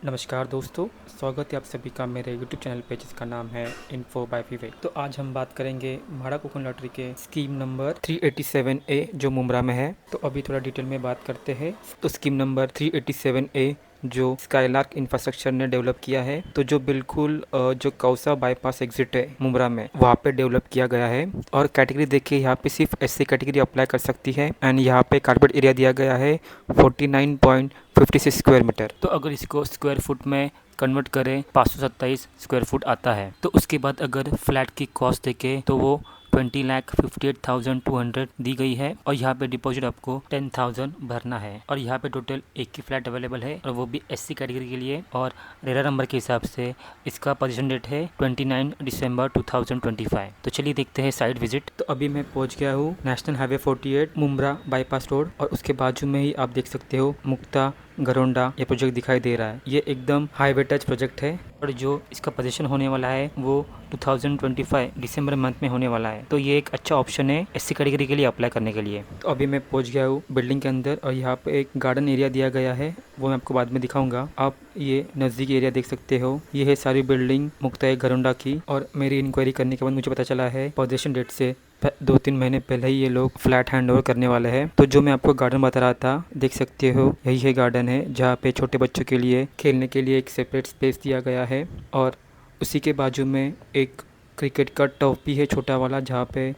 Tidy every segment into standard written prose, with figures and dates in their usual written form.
नमस्कार दोस्तों, स्वागत है आप सभी का मेरे यूट्यूब चैनल पे जिसका नाम है इन्फो बाय विवेक। तो आज हम बात करेंगे म्हाडा कोकण लॉटरी के स्कीम नंबर 387 ए जो मुंब्रा में है। तो अभी थोड़ा डिटेल में बात करते हैं। तो स्कीम नंबर 387 ए जो स्काईलार्क इंफ्रास्ट्रक्चर ने डेवलप किया है, तो जो बिल्कुल जो कौसा बाईपास एग्जिट है मुंब्रा में, वहाँ पे डेवलप किया गया है। और कैटेगरी देखिए, यहाँ पे सिर्फ एससी कैटेगरी अप्लाई कर सकती है। एंड यहाँ पे कारपेट एरिया दिया गया है 49.56 स्क्वायर मीटर। तो अगर इसको स्क्वायर फुट में कन्वर्ट करें 527 स्क्वायर फुट आता है। तो उसके बाद अगर फ्लैट की कॉस्ट देखें तो वो 20,58,200 दी गई है। और यहाँ पे डिपॉजिट आपको 10,000 भरना है। और यहाँ पे टोटल एक ही फ्लैट अवेलेबल है, और वो भी एससी कैटेगरी के लिए। और रेरा नंबर के हिसाब से इसका पोजीशन डेट है 29 दिसंबर 2025। तो चलिए देखते हैं साइट विजिट। तो अभी मैं पहुँच गया हूँ national highway 48 Mumbra bypass road, और उसके बाजू में ही आप देख सकते हो मुक्ता घरोंडा ये प्रोजेक्ट दिखाई दे रहा है। ये एकदम हाईवे टच प्रोजेक्ट है, और जो इसका पोजीशन होने वाला है वो 2025 दिसंबर मंथ में होने वाला है। तो ये एक अच्छा ऑप्शन है एससी कैटेगरी के लिए अप्लाई करने के लिए। तो अभी मैं पहुंच गया हूँ बिल्डिंग के अंदर, और यहाँ पे एक गार्डन एरिया दिया गया है, वो मैं आपको बाद में दिखाऊंगा। आप ये नज़दीकी एरिया देख सकते हो। ये है सारी बिल्डिंग मुक्ता घरोंडा की। और मेरी इंक्वायरी करने के बाद मुझे पता चला है पोजीशन डेट से 2-3 महीने पहले ही ये लोग फ्लैट हैंड ओवर करने वाले हैं। तो जो मैं आपको गार्डन बता रहा था, देख सकते हो यही है गार्डन है, जहाँ पे छोटे बच्चों के लिए खेलने के लिए एक सेपरेट स्पेस दिया गया है। और उसी के बाजू में एक क्रिकेट का टर्फ भी है छोटा वाला, जहाँ पे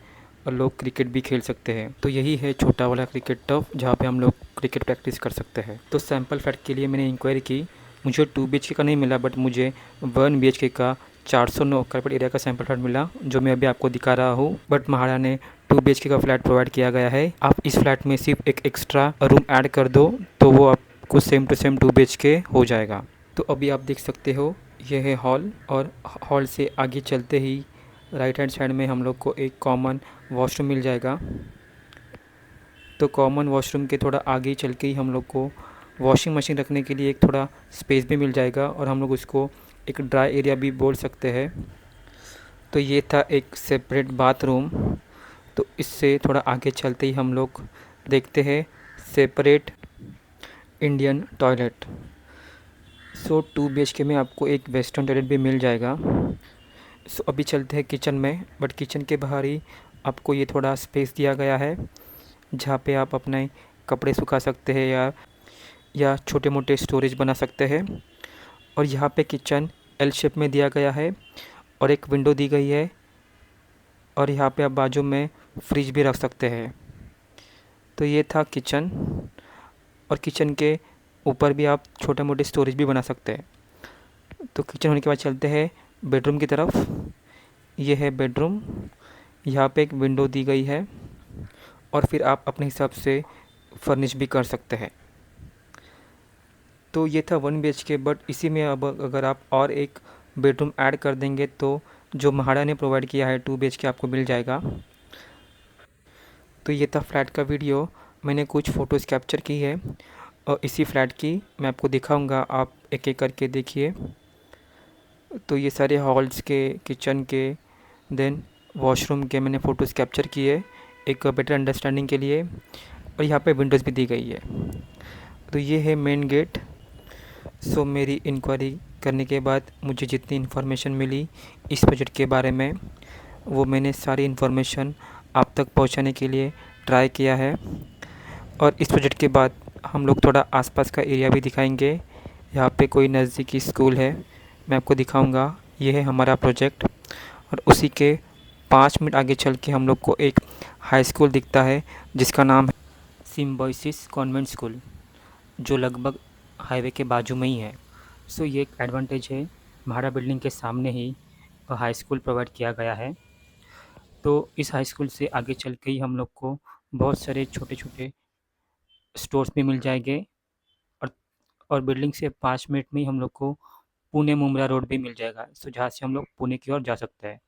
लोग क्रिकेट भी खेल सकते हैं। तो यही है छोटा वाला क्रिकेट टर्फ, जहाँ पे हम लोग क्रिकेट प्रैक्टिस कर सकते हैं। तो सैम्पल फ्लैट के लिए मैंने इंक्वायरी की। मुझे 2 BHK का नहीं मिला, बट मुझे 1 BHK का 409 कारपेट एरिया का सैम्पल फ्लैट मिला, जो मैं अभी आपको दिखा रहा हूँ। बट म्हाडा ने 2 BHK का फ्लैट प्रोवाइड किया गया है। आप इस फ्लैट में सिर्फ एक एक्स्ट्रा रूम ऐड कर दो, तो वो आपको सेम टू सेम 2 BHK हो जाएगा। तो अभी आप देख सकते हो यह है हॉल, और हॉल से आगे चलते ही राइट हैंड साइड में हम लोग को एक कॉमन वॉशरूम मिल जाएगा। तो कॉमन वॉशरूम के थोड़ा आगे चल के ही हम लोग को वॉशिंग मशीन रखने के लिए एक थोड़ा स्पेस भी मिल जाएगा, और हम लोग उसको एक ड्राई एरिया भी बोल सकते हैं। तो ये था एक सेपरेट बाथरूम। तो इससे थोड़ा आगे चलते ही हम लोग देखते हैं सेपरेट इंडियन टॉयलेट। सो 2 BHK में आपको एक वेस्टर्न टॉयलेट भी मिल जाएगा। सो अभी चलते हैं किचन में, बट किचन के बाहर ही आपको ये थोड़ा स्पेस दिया गया है, जहाँ पे आप अपने कपड़े सुखा सकते हैं या छोटे मोटे स्टोरेज बना सकते हैं। और यहाँ पे किचन एल शेप में दिया गया है, और एक विंडो दी गई है, और यहाँ पे आप बाजू में फ्रिज भी रख सकते हैं। तो ये था किचन, और किचन के ऊपर भी आप छोटे मोटे स्टोरेज भी बना सकते हैं। तो किचन होने के बाद चलते हैं बेडरूम की तरफ। ये है बेडरूम, यहाँ पे एक विंडो दी गई है, और फिर आप अपने हिसाब से फर्निश भी कर सकते हैं। तो ये था 1 BHK, बट इसी में अब अगर आप और एक बेडरूम ऐड कर देंगे तो जो म्हाडा ने प्रोवाइड किया है 2 BHK आपको मिल जाएगा। तो ये था फ्लैट का वीडियो। मैंने कुछ फ़ोटोज़ कैप्चर की है, और इसी फ्लैट की मैं आपको दिखाऊंगा, आप एक एक करके देखिए। तो ये सारे हॉल्स के, किचन के, देन वॉशरूम के मैंने फ़ोटोज़ कैप्चर किए एक बेटर अंडरस्टैंडिंग के लिए। और यहाँ पे विंडोज़ भी दी गई है। तो ये है मेन गेट। सो मेरी इंक्वायरी करने के बाद मुझे जितनी इन्फॉर्मेशन मिली इस प्रोजेक्ट के बारे में, वो मैंने सारी इन्फॉर्मेशन आप तक पहुंचाने के लिए ट्राई किया है। और इस प्रोजेक्ट के बाद हम लोग थोड़ा आसपास का एरिया भी दिखाएंगे। यहाँ पे कोई नज़दीकी स्कूल है, मैं आपको दिखाऊंगा। ये है हमारा प्रोजेक्ट, और उसी के 5 मिनट आगे चल के हम लोग को एक हाई स्कूल दिखता है, जिसका नाम है सिम्बोसिस कॉन्वेंट स्कूल, जो लगभग हाईवे के बाजू में ही है। सो ये एक एडवांटेज है, म्हाडा बिल्डिंग के सामने ही हाई स्कूल प्रोवाइड किया गया है। तो इस हाई स्कूल से आगे चल के ही हम लोग को बहुत सारे छोटे छोटे स्टोर्स भी मिल जाएंगे, और बिल्डिंग से 5 मिनट में ही हम लोग को पुणे मुंब्रा रोड भी मिल जाएगा, सो जहाँ से हम लोग पुणे की ओर जा सकते हैं।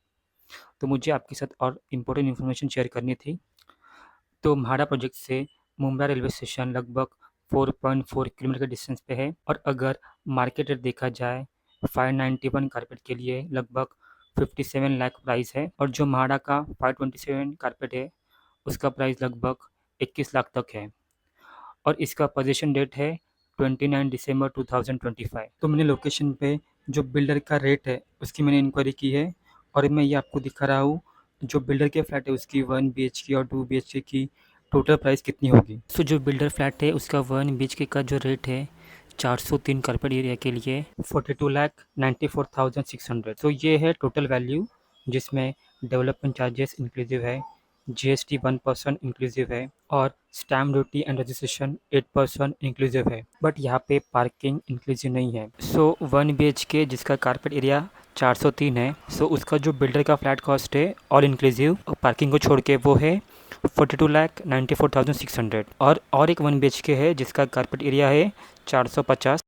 तो मुझे आपके साथ और इम्पोर्टेंट इन्फॉर्मेशन शेयर करनी थी। तो म्हाडा प्रोजेक्ट से मुंब्रा रेलवे स्टेशन लगभग 4.4 किलोमीटर के डिस्टेंस पे है। और अगर मार्केट रेट देखा जाए 591 कारपेट के लिए लगभग 57 लाख प्राइस है, और जो म्हाडा का 527 कारपेट है उसका प्राइस लगभग 21 लाख तक है। और इसका पोजीशन डेट है 29 दिसंबर 2025। तो मैंने लोकेशन पे जो बिल्डर का रेट है उसकी मैंने इंक्वायरी की है और मैं ये आपको दिखा रहा हूँ जो बिल्डर के फ्लैट है उसकी 1 BHK और 2 BHK की टोटल प्राइस कितनी होगी। सो जो बिल्डर फ्लैट है उसका 1 BHK का जो रेट है 403 कारपेट एरिया के लिए 42,94,600। तो ये है टोटल वैल्यू जिसमें डेवलपमेंट चार्जेस इंक्लूसिव है, GST 1% इंक्लूसिव है और stamp duty and registration 8% inclusive है। बट यहाँ पे पार्किंग इंक्लूसिव नहीं है। सो 1 BHK जिसका कारपेट एरिया 403 है, सो उसका जो बिल्डर का फ्लैट कॉस्ट है ऑल इंक्लूसिव पार्किंग को छोड़ के वो है 42,94,600। और एक 1 BHK है जिसका कारपेट एरिया है 450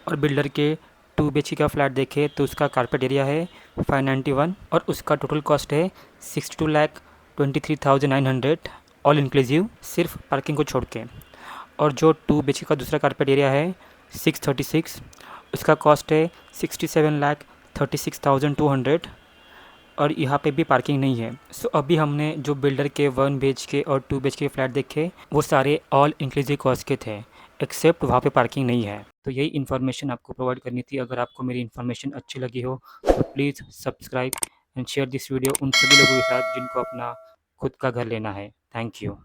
और बिल्डर के 2 BHK का फ्लैट देखे तो उसका कारपेट एरिया है 591 और उसका टोटल कॉस्ट है 62,23,900 ऑल इंक्लूसिव सिर्फ पार्किंग को छोड़ के। और जो 2 BHK का दूसरा कारपेट एरिया है 636 उसका कॉस्ट है 67,36,200 और यहाँ पे भी पार्किंग नहीं है। सो अभी हमने जो बिल्डर के 1 BHK और 2 BHK फ्लैट देखे वो सारे ऑल इंक्लूसिव कॉस्ट के थे एक्सेप्ट वहाँ पे पार्किंग नहीं है। तो यही इन्फॉर्मेशन आपको प्रोवाइड करनी थी। अगर आपको मेरी इन्फॉर्मेशन अच्छी लगी हो तो please subscribe and share this video उन सभी लोगों के साथ जिनको अपना खुद का घर लेना है। Thank you.